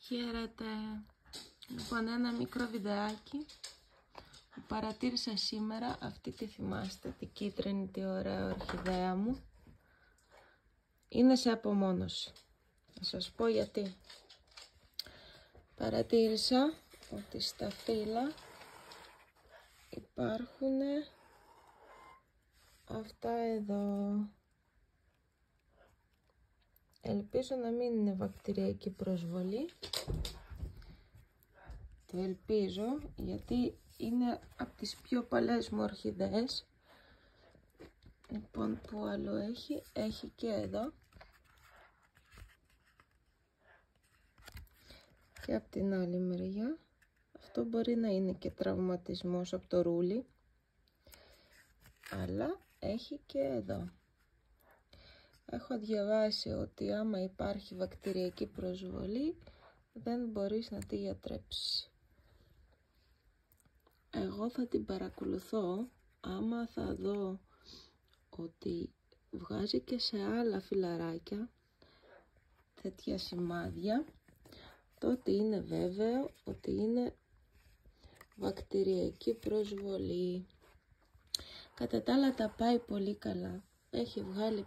Χαίρετε. Λοιπόν, ένα μικρό βιντεάκι που παρατήρησα σήμερα. Αυτή τη θυμάστε, τη κίτρινη, τη ωραία ορχιδέα μου. Είναι σε απομόνωση. Θα σας πω γιατί. Παρατήρησα ότι στα φύλλα υπάρχουν αυτά εδώ. Ελπίζω να μην είναι βακτηριακή προσβολή. Το ελπίζω, γιατί είναι από τις πιο παλιές μου ορχιδέες. Λοιπόν, που άλλο έχει? Έχει και εδώ. Και από την άλλη μεριά. Αυτό μπορεί να είναι και τραυματισμός από το ρούλι. Αλλά έχει και εδώ. Έχω διαβάσει ότι άμα υπάρχει βακτηριακή προσβολή δεν μπορείς να τη γιατρέψεις. Εγώ θα την παρακολουθώ. Άμα θα δω ότι βγάζει και σε άλλα φυλαράκια τέτοια σημάδια, τότε είναι βέβαιο ότι είναι βακτηριακή προσβολή. Κατά τα άλλα τα πάει πολύ καλά. Έχει βγάλει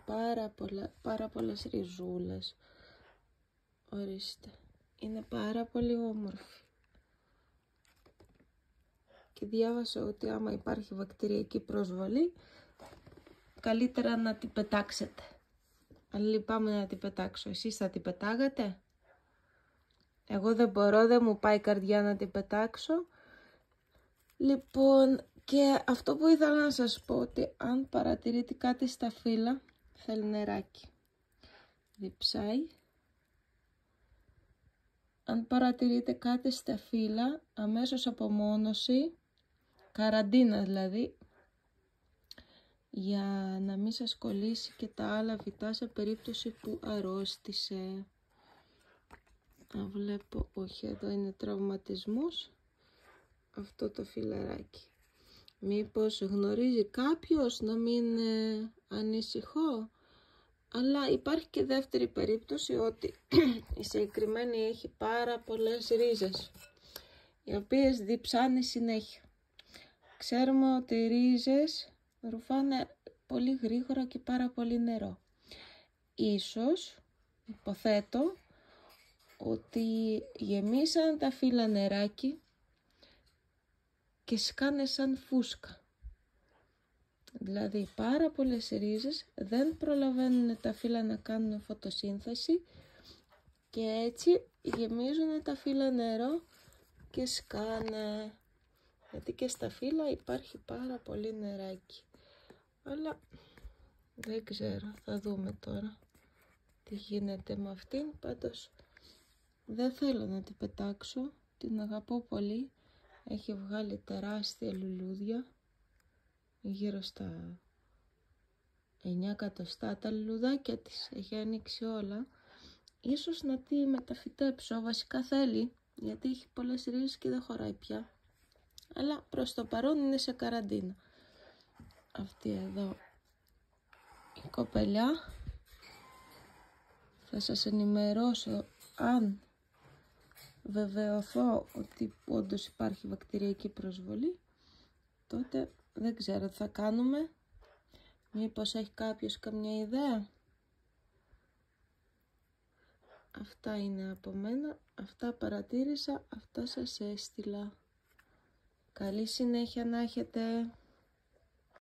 πάρα πολλές ριζούλες. Ορίστε. Είναι πάρα πολύ όμορφη. Και διάβασα ότι άμα υπάρχει βακτηριακή προσβολή, καλύτερα να την πετάξετε. Αν λυπάμαι να την πετάξω. Εσείς θα την πετάγατε? Εγώ δεν μπορώ, δεν μου πάει η καρδιά να την πετάξω. Λοιπόν, και αυτό που ήθελα να σας πω, ότι αν παρατηρείτε κάτι στα φύλλα, θέλει νεράκι. Διψάει. Αν παρατηρείτε κάτι στα φύλλα, αμέσως απομόνωση, καραντίνα δηλαδή, για να μην σας κολλήσει και τα άλλα φυτά σε περίπτωση που αρρώστησε. Να βλέπω, όχι, εδώ είναι τραυματισμός, αυτό το φυλαράκι. Μήπως γνωρίζει κάποιος, να μην ανησυχώ? Αλλά υπάρχει και δεύτερη περίπτωση, ότι η συγκεκριμένη έχει πάρα πολλές ρίζες, οι οποίες διψάνε συνέχεια. Ξέρουμε ότι οι ρίζες ρουφάνε πολύ γρήγορα και πάρα πολύ νερό. Ίσως, υποθέτω, ότι γεμίσαν τα φύλλα νεράκι και σκάνε σαν φούσκα. Δηλαδή πάρα πολλές ρίζες δεν προλαβαίνουν τα φύλλα να κάνουν φωτοσύνθεση και έτσι γεμίζουν τα φύλλα νερό και σκάνε. Γιατί και στα φύλλα υπάρχει πάρα πολύ νεράκι. Αλλά δεν ξέρω, θα δούμε τώρα τι γίνεται με αυτήν. Πάντως δεν θέλω να την πετάξω, την αγαπώ πολύ. Έχει βγάλει τεράστια λουλούδια, γύρω στα 9 εκατοστά τα λουλουδάκια της, έχει ανοίξει όλα. Ίσως να τη μεταφυτέψω, βασικά θέλει, γιατί έχει πολλές ρίζες και δεν χωράει πια. Αλλά προς το παρόν είναι σε καραντίνα. Αυτή εδώ η κοπελιά. Θα σας ενημερώσω αν βεβαιωθώ ότι όντως υπάρχει βακτηριακή προσβολή. Τότε δεν ξέρω τι θα κάνουμε. Μήπως έχει κάποιος καμιά ιδέα? Αυτά είναι από μένα. Αυτά παρατήρησα. Αυτά σας έστειλα. Καλή συνέχεια να έχετε.